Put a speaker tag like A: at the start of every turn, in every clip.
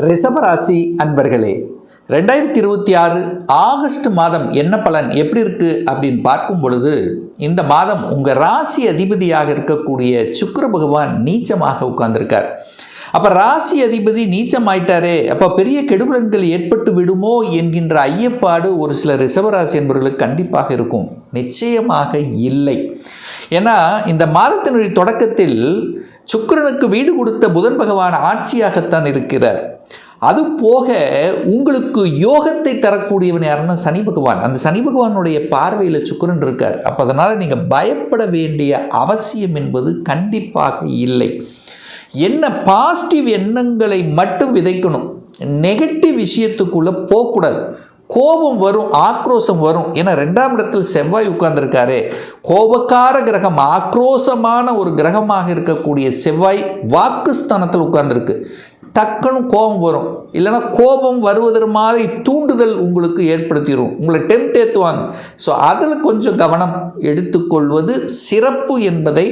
A: ரிஷபராசி அன்பர்களே, 2026 ஆகஸ்ட் மாதம் என்ன பலன் எப்படி இருக்குது அப்படின்னு பார்க்கும் பொழுது, இந்த மாதம் உங்கள் ராசி அதிபதியாக இருக்கக்கூடிய சுக்கிர பகவான் நீச்சமாக உட்கார்ந்திருக்கார். அப்போ ராசி அதிபதி நீச்சம் ஆயிட்டாரே, அப்போ பெரிய கெடுபலன்கள் ஏற்பட்டு விடுமோ என்கின்ற ஐயப்பாடு ஒரு சில ரிஷபராசி என்பவர்களுக்கு கண்டிப்பாக இருக்கும். நிச்சயமாக இல்லை. ஏன்னா இந்த மாதத்தினுடைய தொடக்கத்தில் சுக்கிரனுக்கு வீடு கொடுத்த புதன் பகவான் ஆட்சியாகத்தான் இருக்கிறார். அது போக உங்களுக்கு யோகத்தை தரக்கூடியவன் யாருன்னா சனி பகவான். அந்த சனி பகவானுடைய பார்வையில் சுக்கிரன் இருக்கார். அப்போ அதனால் நீங்கள் பயப்பட வேண்டிய அவசியம் என்பது கண்டிப்பாக இல்லை. என்ன பாசிட்டிவ் எண்ணங்களை மட்டும் விதைக்கணும். நெகட்டிவ் விஷயத்துக்குள்ளே போகக்கூடாது. கோபம் வரும், ஆக்ரோஷம் வரும். ஏன்னா 2ஆம் இடத்தில் செவ்வாய் உட்கார்ந்துருக்காரு. கோபக்கார கிரகம், ஆக்ரோஷமான ஒரு கிரகமாக இருக்கக்கூடிய செவ்வாய் வாக்குஸ்தானத்தில் உட்கார்ந்துருக்கு. டக்குன்னு கோபம் வரும். இல்லைன்னா கோபம் வருவதற்கு மாதிரி தூண்டுதல் உங்களுக்கு ஏற்படுத்திடும். உங்களை டெம்ட் ஏற்றுவாங்க. ஸோ அதில் கொஞ்சம் கவனம் எடுத்துக்கொள்வது சிறப்பு என்பதை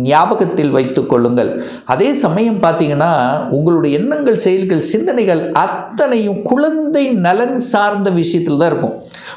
A: ஞாபகத்தில் வைத்து கொள்ளுங்கள். அதே சமயம் பார்த்தீங்கன்னா உங்களுடைய எண்ணங்கள், செயல்கள், சிந்தனைகள் அத்தனையும் குழந்தை நலன் சார்ந்த விஷயத்தில் தான் இருக்கும்.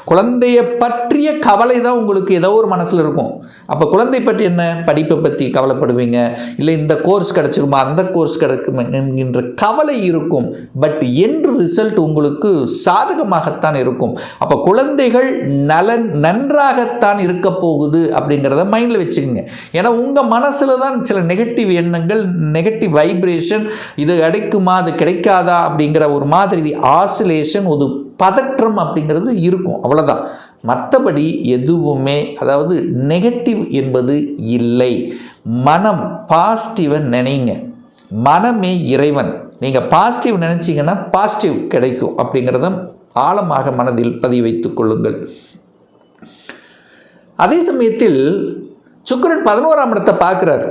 A: குழந்தையை பற்றிய கவலை தான் உங்களுக்கு ஏதோ ஒரு மனசில் இருக்கும். அப்போ குழந்தை பற்றி என்ன, படிப்பை பற்றி கவலைப்படுவீங்க. இல்லை இந்த கோர்ஸ் கிடச்சிருமா, அந்த கோர்ஸ் கிடைக்குமா என்கின்ற கவலை இருக்கும். பட் என்ற ரிசல்ட் உங்களுக்கு சாதகமாகத்தான் இருக்கும். அப்போ குழந்தைகள் நலன் நன்றாகத்தான் இருக்க போகுது அப்படிங்கிறத மைண்டில் வச்சுக்கோங்க. ஏன்னா உங்கள் மனசில் தான் சில நெகட்டிவ் எண்ணங்கள், நெகட்டிவ் வைப்ரேஷன், இது கிடைக்குமா அது கிடைக்காதா அப்படிங்கிற ஒரு மாதிரி ஆசிலேஷன், ஒரு பதற்றம் அப்படிங்கிறது இருக்கும். அவ்வளோதான். மற்றபடி எதுவுமே அதாவது நெகட்டிவ் என்பது இல்லை. மனம் பாசிட்டிவை நினைங்க. மனமே இறைவன். நீங்கள் பாசிட்டிவ் நினச்சிங்கன்னா பாசிட்டிவ் கிடைக்கும் அப்படிங்கிறத ஆழமாக மனதில் பதிவு வைத்துக் கொள்ளுங்கள். அதே சமயத்தில் சுக்கிரன் 11ஆம் இடத்தை பார்க்குறார்.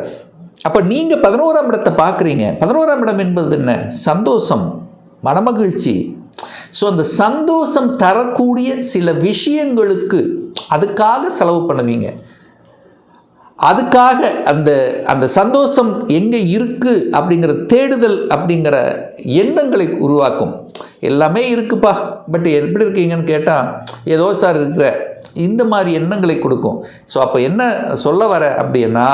A: அப்போ நீங்கள் 11ஆம் இடத்தை பார்க்குறீங்க. 11ஆம் இடம் என்பது என்ன? சந்தோஷம், மனமகிழ்ச்சி. ஸோ அந்த சந்தோஷம் தரக்கூடிய சில விஷயங்களுக்கு அதுக்காக செலவு பண்ணுவீங்க. அதுக்காக அந்த சந்தோஷம் எங்கே இருக்குது அப்படிங்கிற தேடுதல் அப்படிங்கிற எண்ணங்களை உருவாக்கும். எல்லாமே இருக்குப்பா, பட் எப்படி இருக்கீங்கன்னு கேட்டால் ஏதோ சார் இருக்கிற இந்த மாதிரி எண்ணங்களை கொடுக்கும். ஸோ அப்போ என்ன சொல்ல வர அப்படின்னா,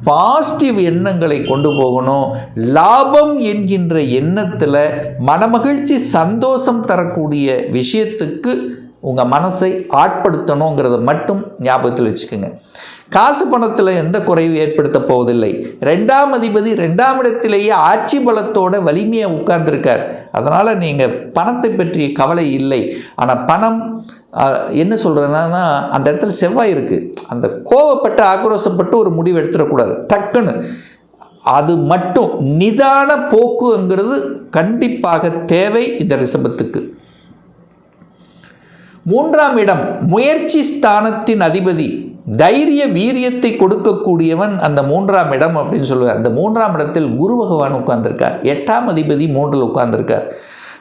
A: பாசிட்டிவ் எண்ணங்களை கொண்டு போகணும். லாபம் என்கின்ற எண்ணத்தில் மனமகிழ்ச்சி, சந்தோஷம் தரக்கூடிய விஷயத்துக்கு உங்கள் மனசை ஆட்படுத்தணுங்கிறத மட்டும் ஞாபகத்தில் வச்சுக்கோங்க. காசு பணத்தில் எந்த குறைவு ஏற்படுத்த போவதில்லை. 2ஆம் அதிபதி 2ஆம் இடத்திலேயே ஆட்சி பலத்தோட வலிமையாக உட்கார்ந்துருக்கார். அதனால் நீங்கள் பணத்தை பற்றிய கவலை இல்லை. ஆனால் பணம் என்ன சொல்கிறேன்னா, அந்த இடத்துல செவ்வாய் இருக்குது. அந்த கோவப்பட்டு ஆக்ரோஷப்பட்டு ஒரு முடிவு எடுத்துடக்கூடாது டக்குன்னு. அது மட்டும் நிதான போக்குங்கிறது கண்டிப்பாக தேவை இந்த ரிஷபத்துக்கு. 3ஆம் இடம் முயற்சி ஸ்தானத்தின் அதிபதி, தைரிய வீரியத்தை கொடுக்கக்கூடியவன் அந்த 3ஆம் இடம் அப்படின்னு சொல்லுவார். அந்த 3ஆம் இடத்தில் குரு பகவான் உட்கார்ந்துருக்கார். 8ஆம் அதிபதி 3இல் உட்கார்ந்துருக்கார்.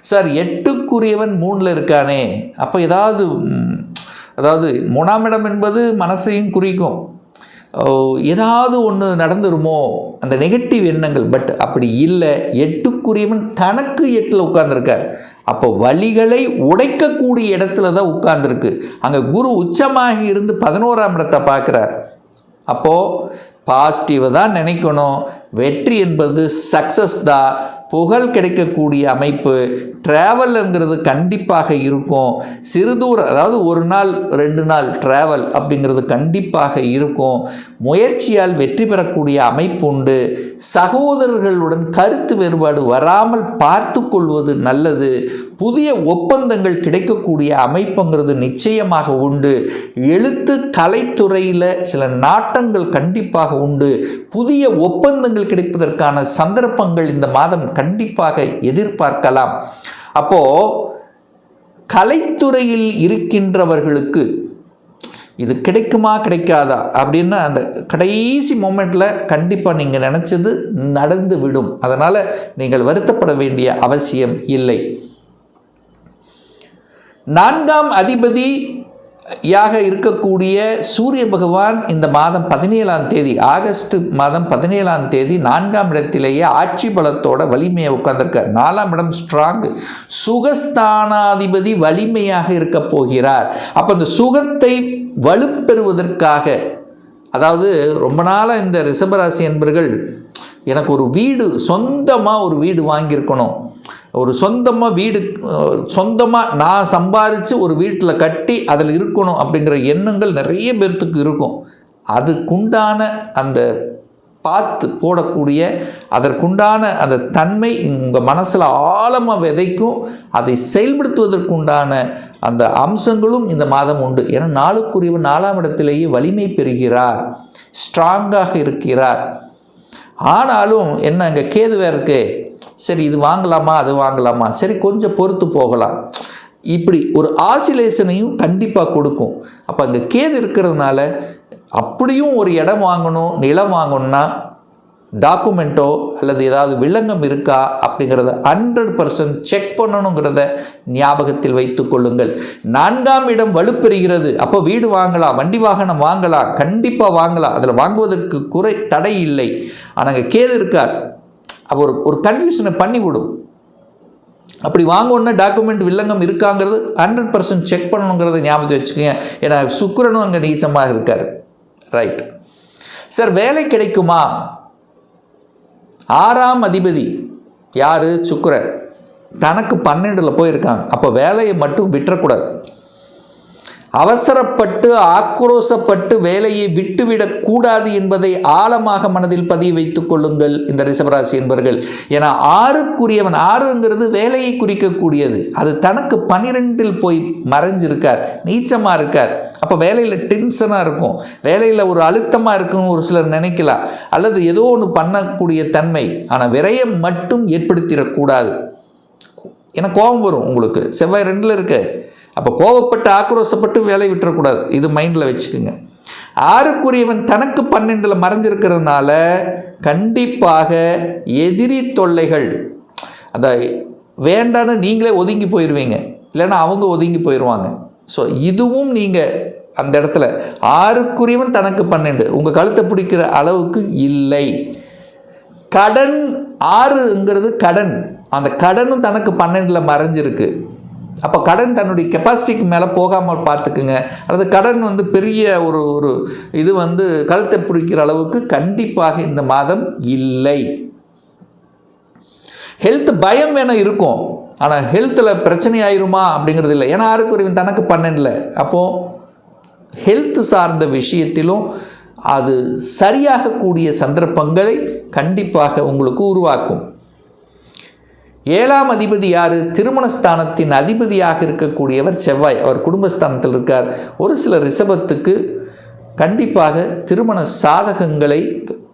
A: சார் 8க்குரியவன் 3இல் இருக்கானே, அப்போ அதாவது 3ஆம் இடம் என்பது மனசையும் குறிக்கும். ஏதாவது ஒன்று நடந்துருமோ அந்த நெகட்டிவ் எண்ணங்கள். பட் அப்படி இல்லை. 8க்குரியவன் தனக்கு 8இல் உட்கார்ந்துருக்கார். அப்போ வலிகளை உடைக்கக்கூடிய இடத்துல தான் உட்கார்ந்துருக்கு. அங்கே குரு உச்சமாகி இருந்து 11ஆம் இடத்தை பார்க்குறார். அப்போது பாசிட்டிவை தான் நினைக்கணும். வெற்றி என்பது சக்ஸஸ் தான். புகழ் கிடைக்கக்கூடிய அமைப்பு, ட்ராவல்ங்கிறது கண்டிப்பாக இருக்கும். சிறுதூரம் அதாவது 1 நாள் 2 நாள் ட்ராவல் அப்படிங்கிறது கண்டிப்பாக இருக்கும். முயற்சியால் வெற்றி பெறக்கூடிய அமைப்பு உண்டு. சகோதரர்களுடன் கருத்து வேறுபாடு வராமல் பார்த்து கொள்வது நல்லது. புதிய ஒப்பந்தங்கள் கிடைக்கக்கூடிய அமைப்புங்கிறது நிச்சயமாக உண்டு. எழுத்து கலைத்துறையில் சில நாட்டங்கள் கண்டிப்பாக உண்டு. புதிய ஒப்பந்தங்கள் கிடைப்பதற்கான சந்தர்ப்பங்கள் இந்த மாதம் கண்டிப்பாக எதிர்பார்க்கலாம். அப்போது கலைத்துறையில் இருக்கின்றவர்களுக்கு இது கிடைக்குமா கிடைக்காதா அப்படின்னா அந்த கடைசி மொமெண்ட்டில் கண்டிப்பாக நீங்கள் நினச்சது நடந்து விடும். அதனால் நீங்கள் வருத்தப்பட வேண்டிய அவசியம் இல்லை. 4ஆம் அதிபதி யாக இருக்கக்கூடிய சூரிய பகவான் இந்த மாதம் 17ஆம் தேதி, ஆகஸ்ட் மாதம் 17ஆம் தேதி 4ஆம் இடத்திலேயே ஆட்சி பலத்தோட வலிமையை உட்கார்ந்திருக்கார். 4ஆம் இடம் ஸ்ட்ராங், சுகஸ்தானாதிபதி வலிமையாக இருக்க போகிறார். அப்போ இந்த சுகத்தை வலுப்பெறுவதற்காக, அதாவது ரொம்ப நாளாக இந்த ரிஷபராசி என்பர்கள் எனக்கு ஒரு வீடு, சொந்தமாக ஒரு வீடு வாங்கியிருக்கணும், ஒரு சொந்தமாக நான் சம்பாதிச்சு ஒரு வீட்டில் கட்டி அதில் இருக்கணும் அப்படிங்கிற எண்ணங்கள் நிறைய பேர்த்துக்கு இருக்கும். அதுக்குண்டான அந்த பார்த்து போடக்கூடிய அதற்குண்டான அந்த தன்மை உங்கள் மனசில் ஆழமாக விதைக்கும். அதை செயல்படுத்துவதற்குண்டான அந்த அம்சங்களும் இந்த மாதம் உண்டு. ஏன்னா நாளுக்குரியவன் 4ஆம் இடத்திலேயே வலிமை பெறுகிறார், ஸ்ட்ராங்காக இருக்கிறார். ஆனாலும் என்ன, அங்கே கேது வேறு இருக்கு, சரி இது வாங்கலாமா அது வாங்கலாமா, சரி கொஞ்சம் பொறுத்து போகலாம், இப்படி ஒரு ஆசிலேஷனையும் கண்டிப்பாக கொடுக்கும். அப்போ அங்கே கேது இருக்கிறதுனால அப்படியும் ஒரு இடம் வாங்கணும், நிலம் வாங்கணும்னா டாக்குமெண்ட்டோ அல்லது ஏதாவது வில்லங்கம் இருக்கா அப்படிங்கிறத 100% செக் பண்ணணுங்கிறத ஞாபகத்தில் வைத்து கொள்ளுங்கள். 4ஆம் இடம் வலுப்பெறுகிறது. அப்போ வீடு வாங்கலாம், வண்டி வாகனம் வாங்கலாம், கண்டிப்பாக வாங்கலாம், அதில் வாங்குவதற்கு தடை இல்லை. ஆனால் அங்கே கேது இருக்கார், அப்போ ஒரு கன்ஃபியூஷனை பண்ணிவிடும். அப்படி வாங்கணுன்னா டாக்குமெண்ட் வில்லங்கம் இருக்காங்கிறது 100% செக் பண்ணணுங்கிறத ஞாபகத்தை வச்சுக்கோங்க. ஏன்னா சுக்கிரனும் அங்கே நீச்சமாக இருக்கார். ரைட் சார், வேலை கிடைக்குமா? 6ஆம் அதிபதி யார்? சுக்கிரன். தனக்கு 12ல் போயிருக்காங்க. அப்போ வேலையை மட்டும் விட்டுறக்கூடாது. அவசரப்பட்டு ஆக்ரோசப்பட்டு வேலையை விட்டுவிடக்கூடாது என்பதை ஆழமாக மனதில் பதிய வைத்துக் கொள்ளுங்கள் இந்த ரிஷபராசி என்பவர்கள். ஏன்னா 6க்குரியவன், 6ங்கிறது வேலையை குறிக்கக்கூடியது. அது தனக்கு 12ல் போய் மறைஞ்சிருக்கார், நீச்சமாக இருக்கார். அப்போ வேலையில் டென்ஷனாக இருக்கும், வேலையில் ஒரு அழுத்தமாக இருக்குன்னு ஒரு சிலர் நினைக்கலாம், அல்லது ஏதோ ஒன்று பண்ணக்கூடிய தன்மை. ஆனால் விரயம் மட்டும் ஏற்படுத்திடக்கூடாது. ஏன்னா கோபம் வரும் உங்களுக்கு, செவ்வாய் 2ல் இருக்கு. அப்போ கோபப்பட்டு ஆக்ரோசப்பட்டு வேலை விட்டுறக்கூடாது, இது மைண்டில் வச்சுக்கோங்க. 6க்குரியவன் தனக்கு 12ல் மறைஞ்சிருக்கிறதுனால கண்டிப்பாக எதிரி தொல்லைகள், அந்த வேண்டான்னு நீங்களே ஒதுங்கி போயிடுவீங்க, இல்லைன்னா அவங்க ஒதுங்கி போயிடுவாங்க. ஸோ இதுவும் நீங்கள் அந்த இடத்துல 6க்குரியவன் தனக்கு 12 உங்கள் கழுத்தை பிடிக்கிற அளவுக்கு இல்லை. கடன், 6ங்கிறது கடன், அந்த கடனும் தனக்கு 12ல் மறைஞ்சிருக்கு. அப்போ கடன் தன்னுடைய கெப்பாசிட்டிக்கு மேலே போகாமல் பார்த்துக்குங்க. அல்லது கடன் பெரிய ஒரு இது கழுத்தை பிடிக்கிற அளவுக்கு கண்டிப்பாக இந்த மாதம் இல்லை. ஹெல்த் பயம் வேணும் இருக்கும், ஆனால் ஹெல்த்தில் பிரச்சனை ஆயிருமா அப்படிங்கிறது இல்லை. ஏன்னா 6க்குரியவன் தனக்கு 12ல். அப்போது ஹெல்த் சார்ந்த விஷயத்திலும் அது சரியாகக்கூடிய சந்தர்ப்பங்களை கண்டிப்பாக உங்களுக்கு உருவாக்கும். 7ஆம் அதிபதி யார்? திருமணஸ்தானத்தின் அதிபதியாக இருக்கக்கூடியவர் செவ்வாய். அவர் குடும்பஸ்தானத்தில் இருக்கார். ஒரு சில ரிஷபத்துக்கு கண்டிப்பாக திருமண சாதகங்களை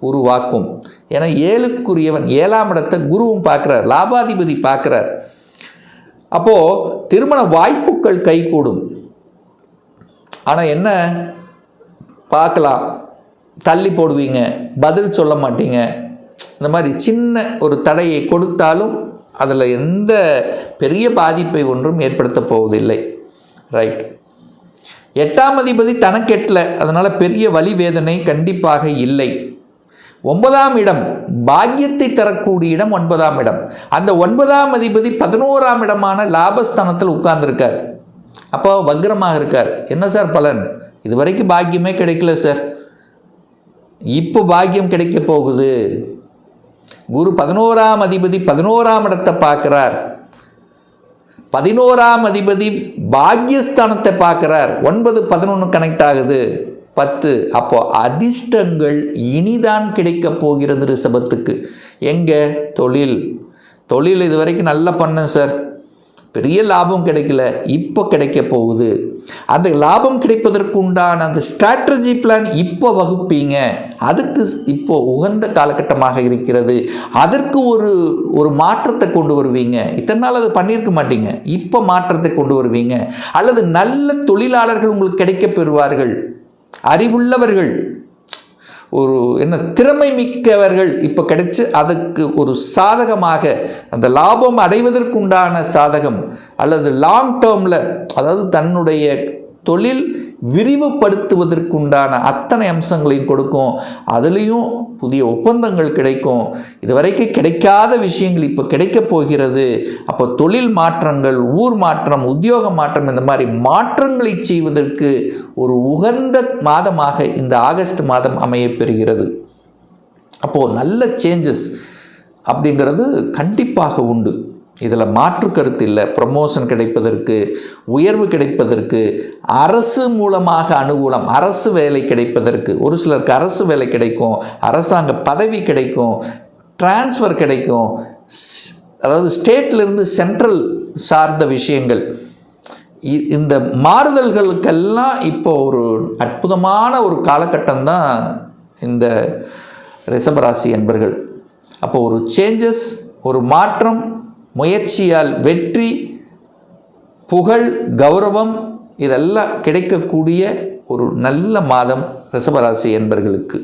A: உருவாக்கும். ஏன்னா 7க்குரியவன் 7ஆம் இடத்தை குருவும் பார்க்குறார், லாபாதிபதி பார்க்குறார். அப்போது திருமண வாய்ப்புகள் கைகூடும். ஆனால் என்ன, பார்க்கலாம், தள்ளி போடுவீங்க, பதில் சொல்ல மாட்டீங்க. இந்த மாதிரி சின்ன ஒரு தடையை கொடுத்தாலும் அதில் எந்த பெரிய பாதிப்பை ஒன்றும் ஏற்படுத்த போவதில்லை. ரைட். 8ஆம் அதிபதி தனக்கு 8ல், அதனால் பெரிய வலி வேதனை கண்டிப்பாக இல்லை. 9ஆம் இடம் பாக்கியத்தை தரக்கூடிய இடம் 9ஆம் இடம். அந்த 9ஆம் அதிபதி 11ஆம் இடமான லாபஸ்தானத்தில் உட்கார்ந்துருக்கார். அப்போ வக்ரமாக இருக்கார். என்ன சார் பலன்? இதுவரைக்கும் பாக்கியமே கிடைக்கல சார், இப்போ பாக்கியம் கிடைக்க போகுது. குரு 11ஆம் அதிபதி 11ஆம் இடத்தை பார்க்கிறார். 11ஆம் அதிபதி பாக்யஸ்தானத்தை பார்க்கிறார். 9 11 கனெக்ட் ஆகுது, 10. அப்போ அதிர்ஷ்டங்கள் இனிதான் கிடைக்க போகிறது ரிஷபத்துக்கு. எங்கே? தொழில் இது வரைக்கும் நல்லா பண்ணேன் சார், பெரிய லாபம் கிடைக்கல, இப்போ கிடைக்க போகுது. அந்த லாபம் கிடைப்பதற்கு உண்டான அந்த ஸ்ட்ராட்டஜி பிளான் இப்போ வகுப்பீங்க. அதுக்கு இப்போ உகந்த காலகட்டமாக இருக்கிறது. அதற்கு ஒரு மாற்றத்தை கொண்டு வருவீங்க. இத்தனை நாள் அது பண்ணியிருக்க மாட்டீங்க, இப்போ மாற்றத்தை கொண்டு வருவீங்க. அல்லது நல்ல தொழிலாளர்கள் உங்களுக்கு கிடைக்க பெறுவார்கள், அறிவுள்ளவர்கள், ஒரு திறமை மிக்கவர்கள் இப்போ கிடைச்சி அதுக்கு ஒரு சாதகமாக அந்த லாபம் அடைவதற்குண்டான சாதகம், அல்லது லாங் டேர்மில், அதாவது தன்னுடைய தொழில் விரிவுபடுத்துவதற்குண்டான அத்தனை அம்சங்களையும் கொடுக்கும். அதுலேயும் புதிய ஒப்பந்தங்கள் கிடைக்கும். இதுவரைக்கும் கிடைக்காத விஷயங்கள் இப்போ கிடைக்கப் போகிறது. அப்போ தொழில் மாற்றங்கள், ஊர் மாற்றம், உத்தியோக மாற்றம், இந்த மாதிரி மாற்றங்களை செய்வதற்கு ஒரு உகந்த மாதமாக இந்த ஆகஸ்ட் மாதம் அமையப்பெறுகிறது. அப்போது நல்ல சேஞ்சஸ் அப்படிங்கிறது கண்டிப்பாக உண்டு. இதில் மாற்று கருத்து இல்லை. ப்ரமோஷன் கிடைப்பதற்கு, உயர்வு கிடைப்பதற்கு, அரசு மூலமாக அனுகூலம், அரசு வேலை கிடைப்பதற்கு, ஒரு சிலருக்கு அரசு வேலை கிடைக்கும், அரசாங்க பதவி கிடைக்கும், டிரான்ஸ்ஃபர் கிடைக்கும், அதாவது ஸ்டேட்லேருந்து சென்ட்ரல் சார்ந்த விஷயங்கள். இந்த மாறுதல்களுக்கெல்லாம் இப்போ ஒரு அற்புதமான ஒரு காலகட்டம் தான் இந்த ரிஷபராசி என்பர்கள். அப்போ ஒரு சேஞ்சஸ், ஒரு மாற்றம், முயற்சியால் வெற்றி, புகழ், கௌரவம் இதெல்லாம் கிடைக்கக்கூடிய ஒரு நல்ல மாதம் ரிஷபராசி என்பர்களுக்கு.